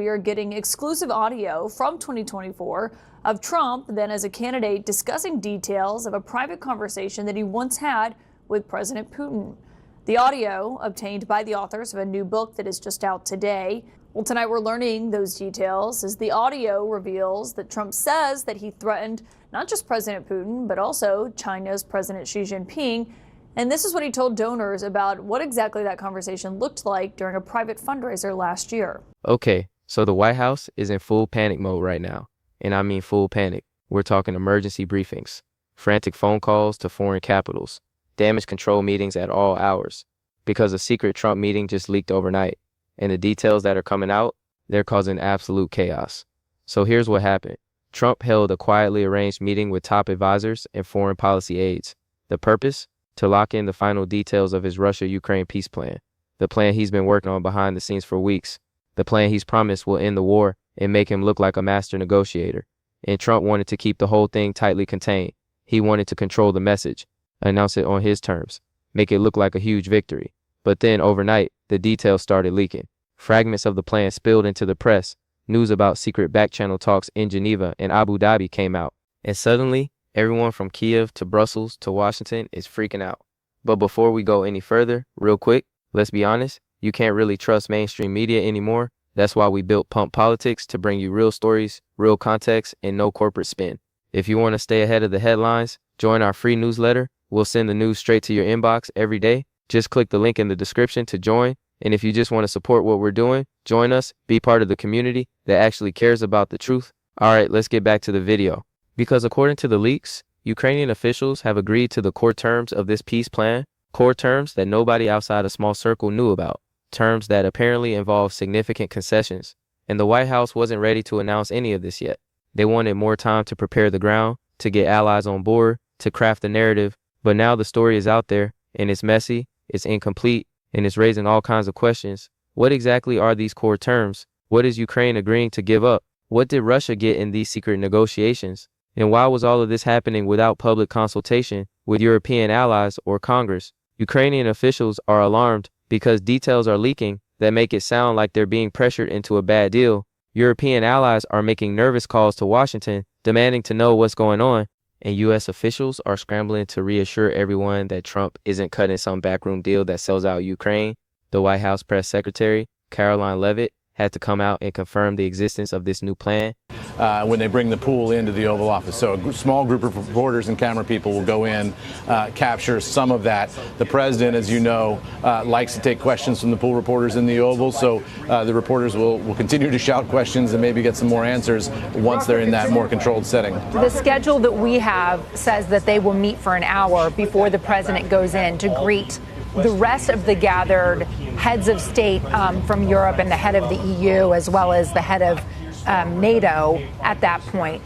We are getting exclusive audio from 2024 of Trump then as a candidate discussing details of a private conversation that he once had with President Putin. The audio obtained by the authors of a new book that is just out today. Well, tonight we're learning those details as the audio reveals that Trump says that he threatened not just President Putin, but also China's President Xi Jinping. And this is what he told donors about what exactly that conversation looked like during a private fundraiser last year. Okay, so the White House is in full panic mode right now. And I mean full panic. We're talking emergency briefings, frantic phone calls to foreign capitals, damage control meetings at all hours, because a secret Trump meeting just leaked overnight. And the details that are coming out, they're causing absolute chaos. So here's what happened. Trump held a quietly arranged meeting with top advisors and foreign policy aides. The purpose? To lock in the final details of his Russia-Ukraine peace plan. The plan he's been working on behind the scenes for weeks. The plan he's promised will end the war and make him look like a master negotiator. And Trump wanted to keep the whole thing tightly contained. He wanted to control the message, announce it on his terms, make it look like a huge victory. But then overnight, the details started leaking. Fragments of the plan spilled into the press. News about secret back-channel talks in Geneva and Abu Dhabi came out. And suddenly, everyone from Kiev to Brussels to Washington is freaking out. But before we go any further, real quick, let's be honest, you can't really trust mainstream media anymore. That's why we built Pump Politics to bring you real stories, real context, and no corporate spin. If you want to stay ahead of the headlines, join our free newsletter. We'll send the news straight to your inbox every day. Just click the link in the description to join. And if you just want to support what we're doing, join us, be part of the community that actually cares about the truth. All right, let's get back to the video. Because according to the leaks, Ukrainian officials have agreed to the core terms of this peace plan, core terms that nobody outside a small circle knew about, terms that apparently involve significant concessions. And the White House wasn't ready to announce any of this yet. They wanted more time to prepare the ground, to get allies on board, to craft the narrative. But now the story is out there, and it's messy, it's incomplete, and it's raising all kinds of questions. What exactly are these core terms? What is Ukraine agreeing to give up? What did Russia get in these secret negotiations? And why was all of this happening without public consultation with European allies or Congress? Ukrainian officials are alarmed because details are leaking that make it sound like they're being pressured into a bad deal. European allies are making nervous calls to Washington, demanding to know what's going on. And U.S. officials are scrambling to reassure everyone that Trump isn't cutting some backroom deal that sells out Ukraine. The White House press secretary, Caroline Leavitt, had to come out and confirm the existence of this new plan. When they bring the pool into the Oval Office. So a small group of reporters and camera people will go in, capture some of that. The president, as you know, likes to take questions from the pool reporters in the Oval. So the reporters will continue to shout questions and maybe get some more answers once they're in that more controlled setting. The schedule that we have says that they will meet for an hour before the president goes in to greet the rest of the gathered heads of state from Europe and the head of the EU, as well as the head of NATO at that point.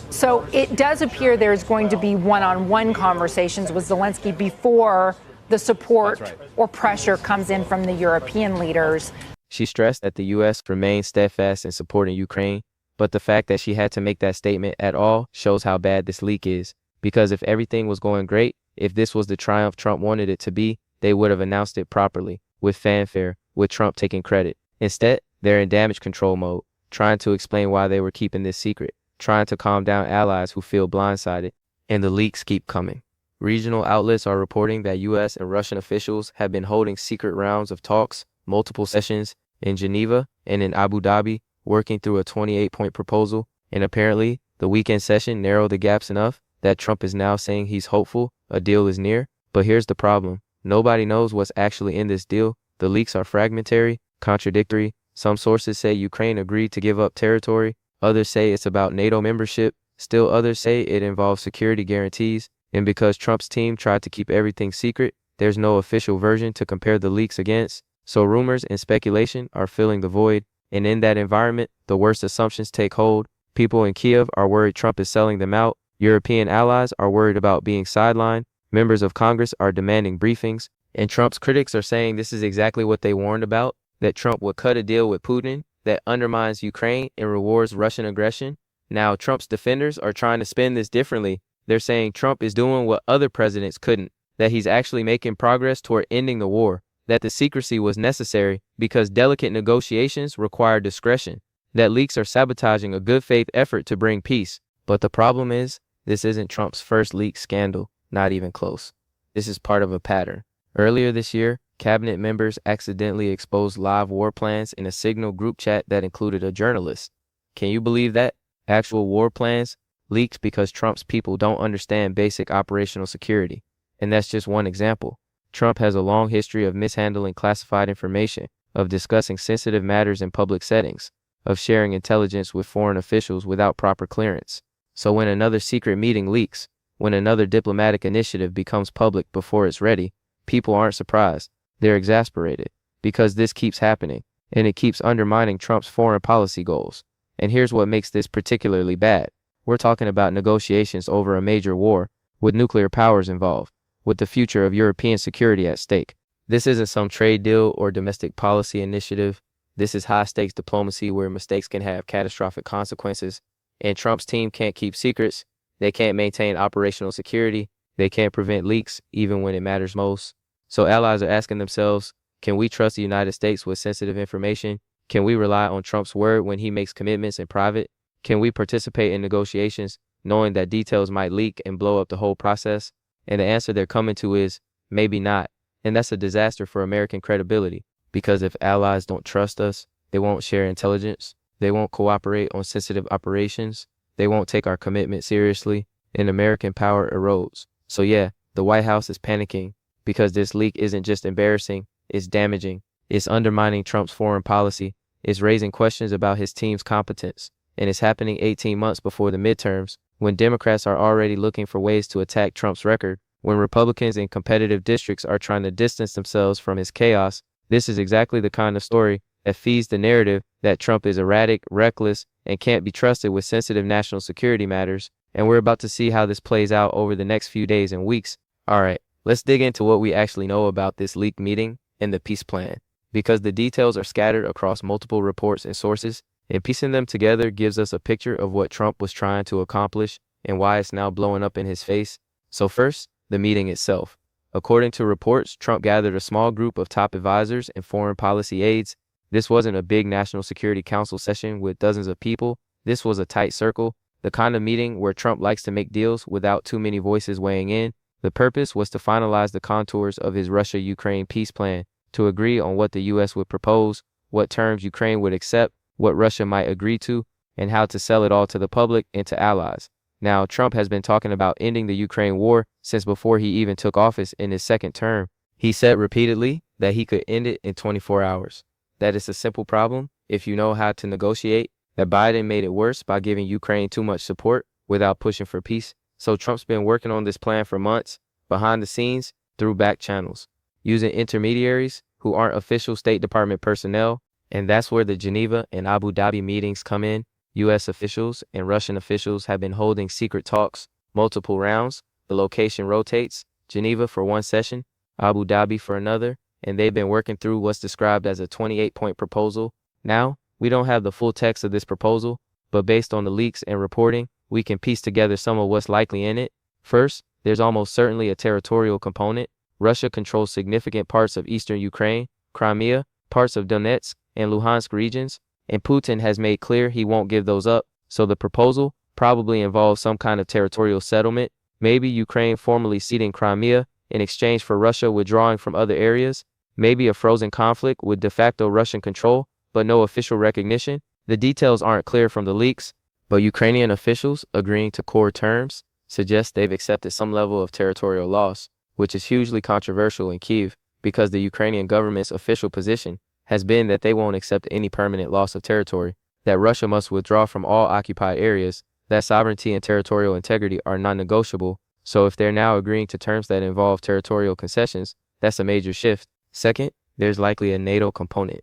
So it does appear there's going to be one-on-one conversations with Zelensky before the support or pressure comes in from the European leaders. She stressed that the U.S. remains steadfast in supporting Ukraine, but the fact that she had to make that statement at all shows how bad this leak is. Because if everything was going great, if this was the triumph Trump wanted it to be, they would have announced it properly, with fanfare, with Trump taking credit. Instead, they're in damage control mode, trying to explain why they were keeping this secret, trying to calm down allies who feel blindsided, and the leaks keep coming. Regional outlets are reporting that U.S. and Russian officials have been holding secret rounds of talks, multiple sessions, in Geneva and in Abu Dhabi, working through a 28-point proposal, and apparently, the weekend session narrowed the gaps enough that Trump is now saying he's hopeful a deal is near. But here's the problem. Nobody knows what's actually in this deal. The leaks are fragmentary, contradictory. Some sources say Ukraine agreed to give up territory. Others say it's about NATO membership. Still others say it involves security guarantees. And because Trump's team tried to keep everything secret, there's no official version to compare the leaks against. So rumors and speculation are filling the void. And in that environment, the worst assumptions take hold. People in Kiev are worried Trump is selling them out. European allies are worried about being sidelined. Members of Congress are demanding briefings. And Trump's critics are saying this is exactly what they warned about, that Trump would cut a deal with Putin that undermines Ukraine and rewards Russian aggression. Now, Trump's defenders are trying to spin this differently. They're saying Trump is doing what other presidents couldn't, that he's actually making progress toward ending the war, that the secrecy was necessary because delicate negotiations require discretion, that leaks are sabotaging a good faith effort to bring peace. But the problem is, this isn't Trump's first leak scandal, not even close. This is part of a pattern. Earlier this year, cabinet members accidentally exposed live war plans in a Signal group chat that included a journalist. Can you believe that? Actual war plans leaked because Trump's people don't understand basic operational security. And that's just one example. Trump has a long history of mishandling classified information, of discussing sensitive matters in public settings, of sharing intelligence with foreign officials without proper clearance. So when another secret meeting leaks, when another diplomatic initiative becomes public before it's ready, people aren't surprised. They're exasperated because this keeps happening, and it keeps undermining Trump's foreign policy goals. And here's what makes this particularly bad. We're talking about negotiations over a major war, with nuclear powers involved, with the future of European security at stake. This isn't some trade deal or domestic policy initiative. This is high-stakes diplomacy where mistakes can have catastrophic consequences, and Trump's team can't keep secrets. They can't maintain operational security. They can't prevent leaks, even when it matters most. So allies are asking themselves, can we trust the United States with sensitive information? Can we rely on Trump's word when he makes commitments in private? Can we participate in negotiations knowing that details might leak and blow up the whole process? And the answer they're coming to is maybe not. And that's a disaster for American credibility, because if allies don't trust us, they won't share intelligence, they won't cooperate on sensitive operations, they won't take our commitment seriously, and American power erodes. So yeah, the White House is panicking because this leak isn't just embarrassing, it's damaging, it's undermining Trump's foreign policy, it's raising questions about his team's competence, and it's happening 18 months before the midterms, when Democrats are already looking for ways to attack Trump's record, when Republicans in competitive districts are trying to distance themselves from his chaos. This is exactly the kind of story that feeds the narrative that Trump is erratic, reckless, and can't be trusted with sensitive national security matters. And we're about to see how this plays out over the next few days and weeks. All right, let's dig into what we actually know about this leaked meeting and the peace plan, because the details are scattered across multiple reports and sources, and piecing them together gives us a picture of what Trump was trying to accomplish and why it's now blowing up in his face. So first, the meeting itself. According to reports, Trump gathered a small group of top advisors and foreign policy aides. This wasn't a big National Security Council session with dozens of people. This was a tight circle, the kind of meeting where Trump likes to make deals without too many voices weighing in. The purpose was to finalize the contours of his Russia-Ukraine peace plan, to agree on what the U.S. would propose, what terms Ukraine would accept, what Russia might agree to, and how to sell it all to the public and to allies. Now, Trump has been talking about ending the Ukraine war since before he even took office in his second term. He said repeatedly that he could end it in 24 hours. That is a simple problem if you know how to negotiate, that Biden made it worse by giving Ukraine too much support without pushing for peace. So Trump's been working on this plan for months, behind the scenes, through back channels, using intermediaries who aren't official State Department personnel, and that's where the Geneva and Abu Dhabi meetings come in. U.S. officials and Russian officials have been holding secret talks, multiple rounds. The location rotates, Geneva for one session, Abu Dhabi for another, and they've been working through what's described as a 28-point proposal. Now, we don't have the full text of this proposal, but based on the leaks and reporting, we can piece together some of what's likely in it. First, there's almost certainly a territorial component. Russia controls significant parts of eastern Ukraine, Crimea, parts of Donetsk and Luhansk regions, and Putin has made clear he won't give those up. So the proposal probably involves some kind of territorial settlement, maybe Ukraine formally ceding Crimea in exchange for Russia withdrawing from other areas, maybe a frozen conflict with de facto Russian control, but no official recognition. The details aren't clear from the leaks, but Ukrainian officials agreeing to core terms suggest they've accepted some level of territorial loss, which is hugely controversial in Kyiv, because the Ukrainian government's official position has been that they won't accept any permanent loss of territory, that Russia must withdraw from all occupied areas, that sovereignty and territorial integrity are non-negotiable. So if they're now agreeing to terms that involve territorial concessions, that's a major shift. Second, there's likely a NATO component.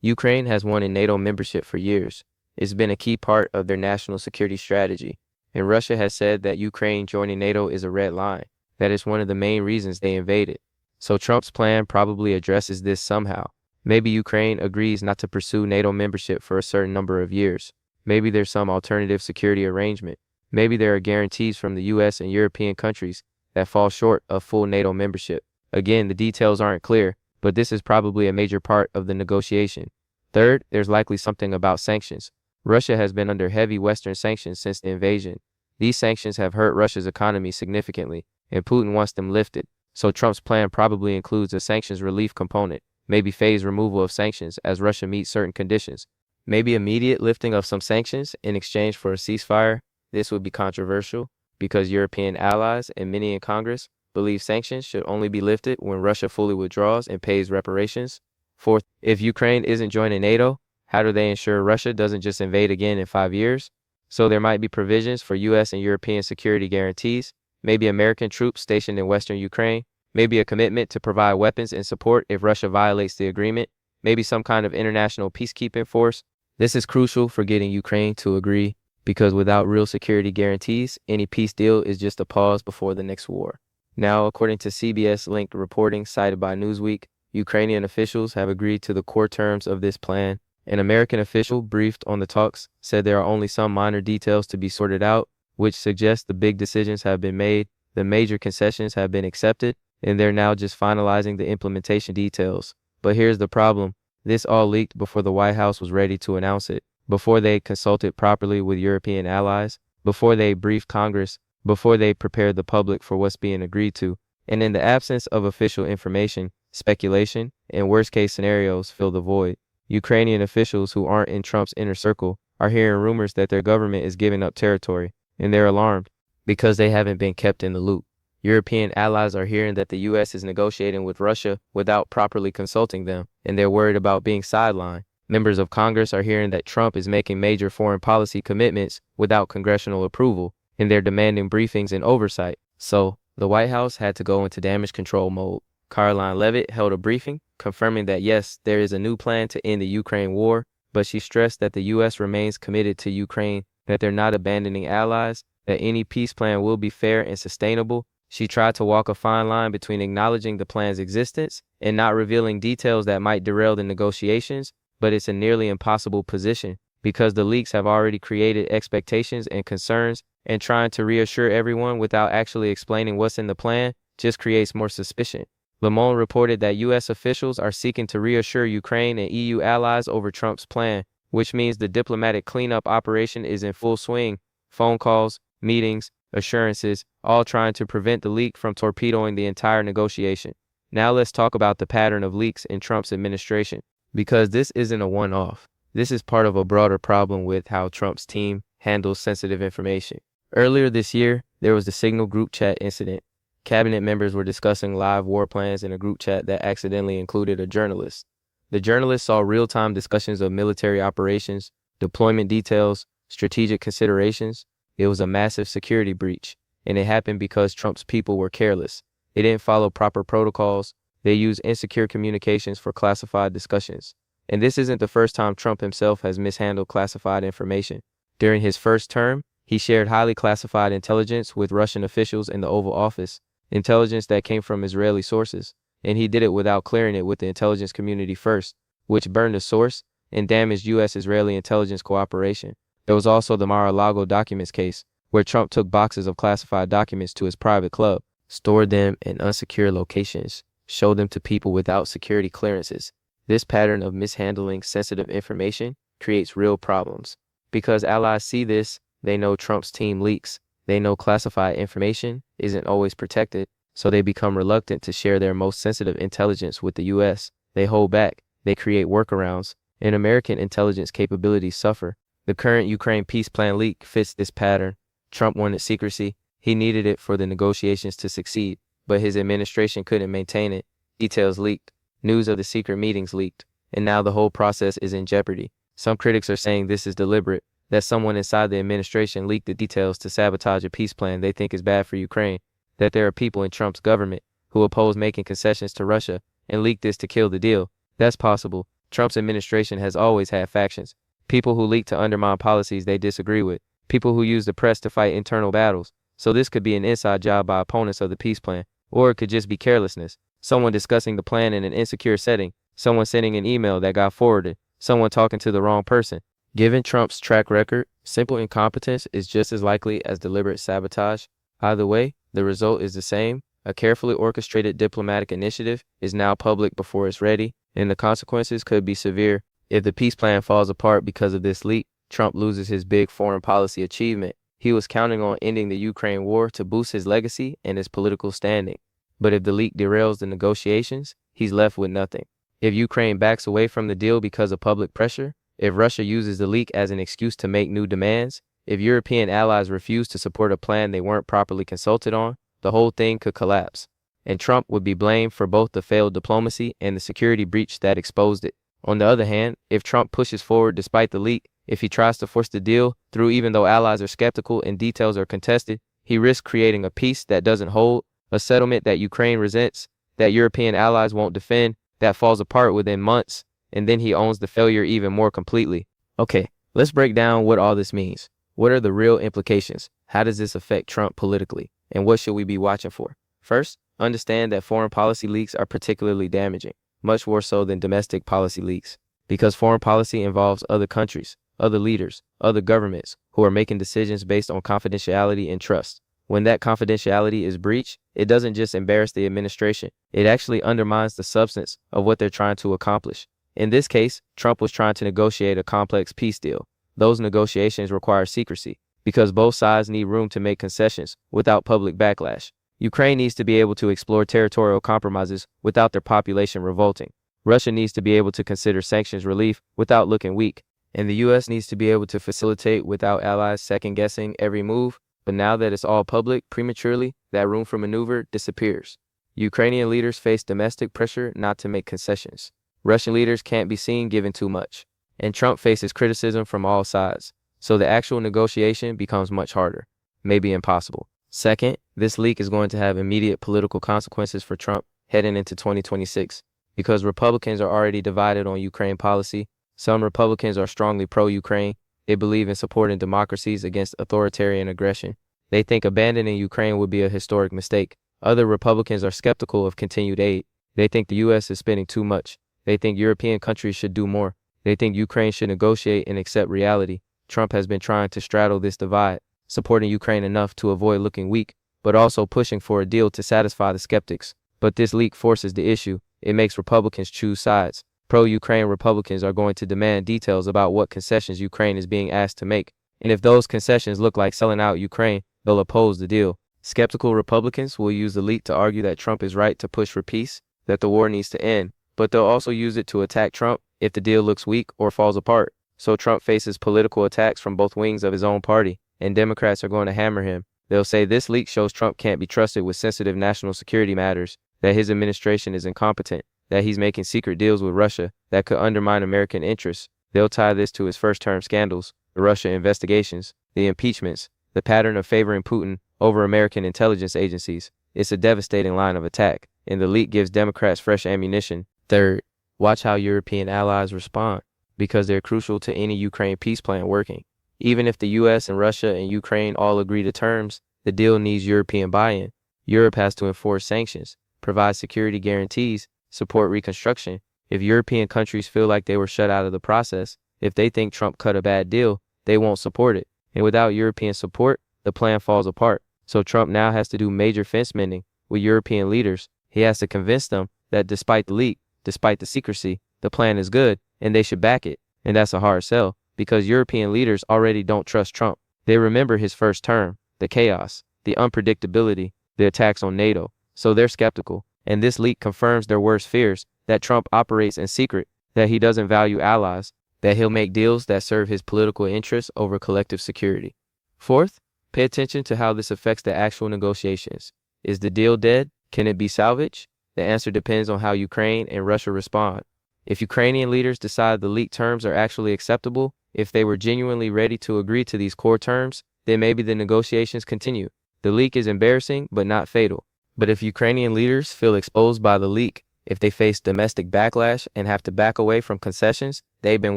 Ukraine has wanted NATO membership for years. It's been a key part of their national security strategy, and Russia has said that Ukraine joining NATO is a red line, that is one of the main reasons they invaded. So Trump's plan probably addresses this somehow. Maybe Ukraine agrees not to pursue NATO membership for a certain number of years. Maybe there's some alternative security arrangement. Maybe there are guarantees from the US and European countries that fall short of full NATO membership. Again, the details aren't clear, but this is probably a major part of the negotiation. Third, there's likely something about sanctions. Russia has been under heavy Western sanctions since the invasion. These sanctions have hurt Russia's economy significantly, and Putin wants them lifted. So Trump's plan probably includes a sanctions relief component, maybe phased removal of sanctions as Russia meets certain conditions. Maybe immediate lifting of some sanctions in exchange for a ceasefire. This would be controversial because European allies and many in Congress believe sanctions should only be lifted when Russia fully withdraws and pays reparations. Fourth, if Ukraine isn't joining NATO, how do they ensure Russia doesn't just invade again in 5 years? So there might be provisions for U.S. and European security guarantees, maybe American troops stationed in Western Ukraine, maybe a commitment to provide weapons and support if Russia violates the agreement, maybe some kind of international peacekeeping force. This is crucial for getting Ukraine to agree, because without real security guarantees, any peace deal is just a pause before the next war. Now, according to CBS-linked reporting cited by Newsweek, Ukrainian officials have agreed to the core terms of this plan. An American official briefed on the talks said there are only some minor details to be sorted out, which suggests the big decisions have been made, the major concessions have been accepted, and they're now just finalizing the implementation details. But here's the problem. This all leaked before the White House was ready to announce it, before they consulted properly with European allies, before they briefed Congress, before they prepared the public for what's being agreed to. And in the absence of official information, speculation and worst-case scenarios fill the void. Ukrainian officials who aren't in Trump's inner circle are hearing rumors that their government is giving up territory, and they're alarmed because they haven't been kept in the loop. European allies are hearing that the U.S. is negotiating with Russia without properly consulting them, and they're worried about being sidelined. Members of Congress are hearing that Trump is making major foreign policy commitments without congressional approval, and they're demanding briefings and oversight. So, the White House had to go into damage control mode. Caroline Leavitt held a briefing, confirming that yes, there is a new plan to end the Ukraine war, but she stressed that the U.S. remains committed to Ukraine, that they're not abandoning allies, that any peace plan will be fair and sustainable. She tried to walk a fine line between acknowledging the plan's existence and not revealing details that might derail the negotiations, but it's a nearly impossible position because the leaks have already created expectations and concerns, and trying to reassure everyone without actually explaining what's in the plan just creates more suspicion. Le Monde reported that U.S. officials are seeking to reassure Ukraine and EU allies over Trump's plan, which means the diplomatic cleanup operation is in full swing. Phone calls, meetings, assurances, all trying to prevent the leak from torpedoing the entire negotiation. Now let's talk about the pattern of leaks in Trump's administration, because this isn't a one-off. This is part of a broader problem with how Trump's team handles sensitive information. Earlier this year, there was the Signal group chat incident. Cabinet members were discussing live war plans in a group chat that accidentally included a journalist. The journalist saw real-time discussions of military operations, deployment details, strategic considerations. It was a massive security breach, and it happened because Trump's people were careless. They didn't follow proper protocols. They used insecure communications for classified discussions. And this isn't the first time Trump himself has mishandled classified information. During his first term, he shared highly classified intelligence with Russian officials in the Oval Office, intelligence that came from Israeli sources, and he did it without clearing it with the intelligence community first, which burned the source and damaged U.S.-Israeli intelligence cooperation. There was also the Mar-a-Lago documents case, where Trump took boxes of classified documents to his private club, stored them in unsecure locations, showed them to people without security clearances. This pattern of mishandling sensitive information creates real problems. Because allies see this, they know Trump's team leaks. They know classified information isn't always protected, so they become reluctant to share their most sensitive intelligence with the U.S. They hold back, they create workarounds, and American intelligence capabilities suffer. The current Ukraine peace plan leak fits this pattern. Trump wanted secrecy. He needed it for the negotiations to succeed, but his administration couldn't maintain it. Details leaked. News of the secret meetings leaked, and now the whole process is in jeopardy. Some critics are saying this is deliberate, that someone inside the administration leaked the details to sabotage a peace plan they think is bad for Ukraine, that there are people in Trump's government who oppose making concessions to Russia and leaked this to kill the deal. That's possible. Trump's administration has always had factions. People who leak to undermine policies they disagree with. People who use the press to fight internal battles. So this could be an inside job by opponents of the peace plan. Or it could just be carelessness. Someone discussing the plan in an insecure setting. Someone sending an email that got forwarded. Someone talking to the wrong person. Given Trump's track record, simple incompetence is just as likely as deliberate sabotage. Either way, the result is the same: A carefully orchestrated diplomatic initiative is now public before it's ready, and the consequences could be severe. If the peace plan falls apart because of this leak, Trump loses his big foreign policy achievement. He was counting on ending the Ukraine war to boost his legacy and his political standing. But if the leak derails the negotiations, he's left with nothing. If Ukraine backs away from the deal because of public pressure, if Russia uses the leak as an excuse to make new demands, if European allies refuse to support a plan they weren't properly consulted on, the whole thing could collapse. And Trump would be blamed for both the failed diplomacy and the security breach that exposed it. On the other hand, if Trump pushes forward despite the leak, if he tries to force the deal through even though allies are skeptical and details are contested, he risks creating a peace that doesn't hold, a settlement that Ukraine resents, that European allies won't defend, that falls apart within months, and then he owns the failure even more completely. Okay, let's break down what all this means. What are the real implications? How does this affect Trump politically? And what should we be watching for? First, understand that foreign policy leaks are particularly damaging, much more so than domestic policy leaks, because foreign policy involves other countries, other leaders, other governments who are making decisions based on confidentiality and trust. When that confidentiality is breached, it doesn't just embarrass the administration, it actually undermines the substance of what they're trying to accomplish. In this case, Trump was trying to negotiate a complex peace deal. Those negotiations require secrecy, because both sides need room to make concessions without public backlash. Ukraine needs to be able to explore territorial compromises without their population revolting. Russia needs to be able to consider sanctions relief without looking weak. And the US needs to be able to facilitate without allies second-guessing every move. But now that it's all public prematurely, that room for maneuver disappears. Ukrainian leaders face domestic pressure not to make concessions. Russian leaders can't be seen giving too much. And Trump faces criticism from all sides. So the actual negotiation becomes much harder, maybe impossible. Second, this leak is going to have immediate political consequences for Trump heading into 2026. Because Republicans are already divided on Ukraine policy, some Republicans are strongly pro-Ukraine. They believe in supporting democracies against authoritarian aggression. They think abandoning Ukraine would be a historic mistake. Other Republicans are skeptical of continued aid. They think the U.S. is spending too much. They think European countries should do more. They think Ukraine should negotiate and accept reality. Trump has been trying to straddle this divide, supporting Ukraine enough to avoid looking weak, but also pushing for a deal to satisfy the skeptics. But this leak forces the issue. It makes Republicans choose sides. Pro-Ukraine Republicans are going to demand details about what concessions Ukraine is being asked to make. And if those concessions look like selling out Ukraine, they'll oppose the deal. Skeptical Republicans will use the leak to argue that Trump is right to push for peace, that the war needs to end. But they'll also use it to attack Trump if the deal looks weak or falls apart. So Trump faces political attacks from both wings of his own party, and Democrats are going to hammer him. They'll say this leak shows Trump can't be trusted with sensitive national security matters, that his administration is incompetent, that he's making secret deals with Russia that could undermine American interests. They'll tie this to his first-term scandals, the Russia investigations, the impeachments, the pattern of favoring Putin over American intelligence agencies. It's a devastating line of attack, and the leak gives Democrats fresh ammunition. Third, watch how European allies respond, because they're crucial to any Ukraine peace plan working. Even if the US and Russia and Ukraine all agree to terms, the deal needs European buy-in. Europe has to enforce sanctions, provide security guarantees, support reconstruction. If European countries feel like they were shut out of the process, if they think Trump cut a bad deal, they won't support it. And without European support, the plan falls apart. So Trump now has to do major fence mending with European leaders. He has to convince them that despite the leak, despite the secrecy, the plan is good and they should back it. And that's a hard sell, because European leaders already don't trust Trump. They remember his first term, the chaos, the unpredictability, the attacks on NATO. So they're skeptical. And this leak confirms their worst fears, that Trump operates in secret, that he doesn't value allies, that he'll make deals that serve his political interests over collective security. Fourth, pay attention to how this affects the actual negotiations. Is the deal dead? Can it be salvaged? The answer depends on how Ukraine and Russia respond. If Ukrainian leaders decide the leaked terms are actually acceptable, if they were genuinely ready to agree to these core terms, then maybe the negotiations continue. The leak is embarrassing, but not fatal. But if Ukrainian leaders feel exposed by the leak, if they face domestic backlash and have to back away from concessions they've been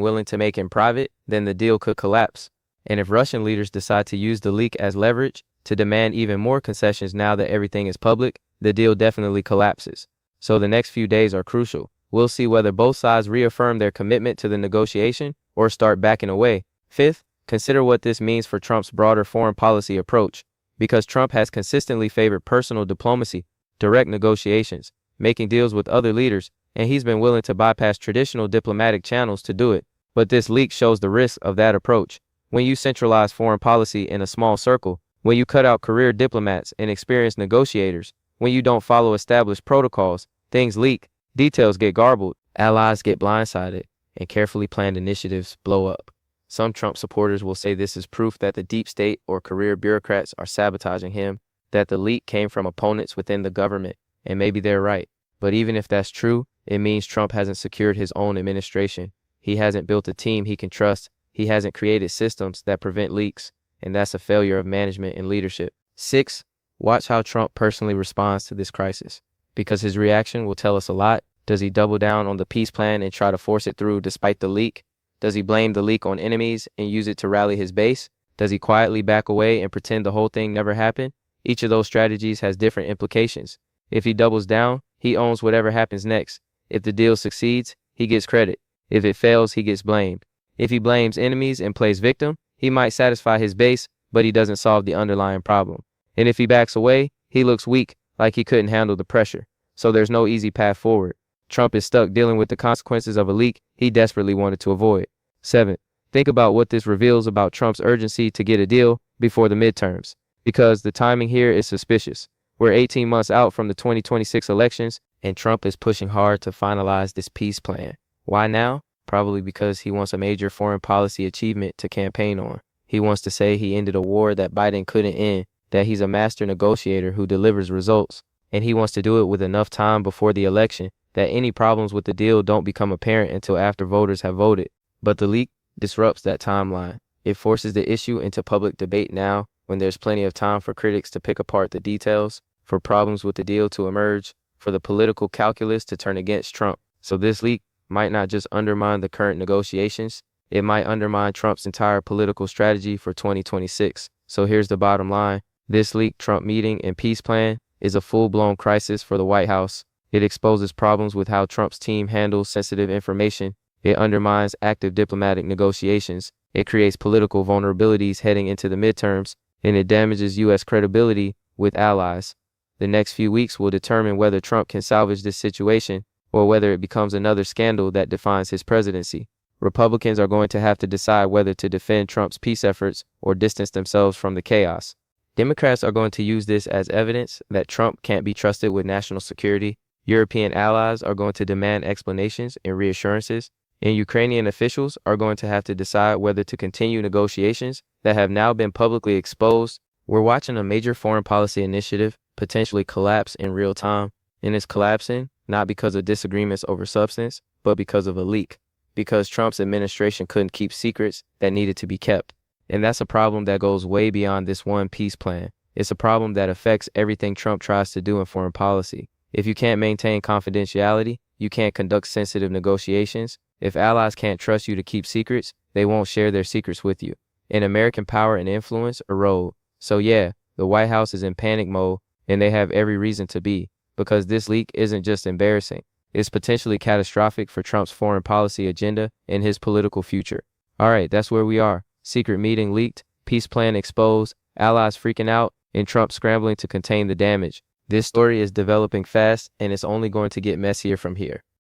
willing to make in private, then the deal could collapse. And if Russian leaders decide to use the leak as leverage to demand even more concessions now that everything is public, the deal definitely collapses. So the next few days are crucial. We'll see whether both sides reaffirm their commitment to the negotiation or start backing away. Fifth, consider what this means for Trump's broader foreign policy approach. Because Trump has consistently favored personal diplomacy, direct negotiations, making deals with other leaders, and he's been willing to bypass traditional diplomatic channels to do it. But this leak shows the risk of that approach. When you centralize foreign policy in a small circle, when you cut out career diplomats and experienced negotiators, when you don't follow established protocols, things leak, details get garbled, allies get blindsided, and carefully planned initiatives blow up. Some Trump supporters will say this is proof that the deep state or career bureaucrats are sabotaging him, that the leak came from opponents within the government, and maybe they're right. But even if that's true, it means Trump hasn't secured his own administration. He hasn't built a team he can trust. He hasn't created systems that prevent leaks, and that's a failure of management and leadership. 6. Watch how Trump personally responds to this crisis, because his reaction will tell us a lot. Does he double down on the peace plan and try to force it through despite the leak? Does he blame the leak on enemies and use it to rally his base? Does he quietly back away and pretend the whole thing never happened? Each of those strategies has different implications. If he doubles down, he owns whatever happens next. If the deal succeeds, he gets credit. If it fails, he gets blamed. If he blames enemies and plays victim, he might satisfy his base, but he doesn't solve the underlying problem. And if he backs away, he looks weak, like he couldn't handle the pressure. So there's no easy path forward. Trump is stuck dealing with the consequences of a leak he desperately wanted to avoid. 7. Think about what this reveals about Trump's urgency to get a deal before the midterms, because the timing here is suspicious. We're 18 months out from the 2026 elections, and Trump is pushing hard to finalize this peace plan. Why now? Probably because he wants a major foreign policy achievement to campaign on. He wants to say he ended a war that Biden couldn't end, that he's a master negotiator who delivers results, and he wants to do it with enough time before the election that any problems with the deal don't become apparent until after voters have voted. But the leak disrupts that timeline. It forces the issue into public debate now, when there's plenty of time for critics to pick apart the details, for problems with the deal to emerge, for the political calculus to turn against Trump. So this leak might not just undermine the current negotiations, it might undermine Trump's entire political strategy for 2026. So here's the bottom line. This leaked Trump meeting and peace plan is a full-blown crisis for the White House. It exposes problems with how Trump's team handles sensitive information. It undermines active diplomatic negotiations. It creates political vulnerabilities heading into the midterms, and it damages U.S. credibility with allies. The next few weeks will determine whether Trump can salvage this situation or whether it becomes another scandal that defines his presidency. Republicans are going to have to decide whether to defend Trump's peace efforts or distance themselves from the chaos. Democrats are going to use this as evidence that Trump can't be trusted with national security. European allies are going to demand explanations and reassurances, and Ukrainian officials are going to have to decide whether to continue negotiations that have now been publicly exposed. We're watching a major foreign policy initiative potentially collapse in real time, and it's collapsing not because of disagreements over substance, but because of a leak, because Trump's administration couldn't keep secrets that needed to be kept. And that's a problem that goes way beyond this one peace plan. It's a problem that affects everything Trump tries to do in foreign policy. If you can't maintain confidentiality, you can't conduct sensitive negotiations. If allies can't trust you to keep secrets, they won't share their secrets with you. And American power and influence erode. So yeah, the White House is in panic mode, and they have every reason to be, because this leak isn't just embarrassing. It's potentially catastrophic for Trump's foreign policy agenda and his political future. All right, that's where we are. Secret meeting leaked, peace plan exposed, allies freaking out, and Trump scrambling to contain the damage. This story is developing fast, and it's only going to get messier from here.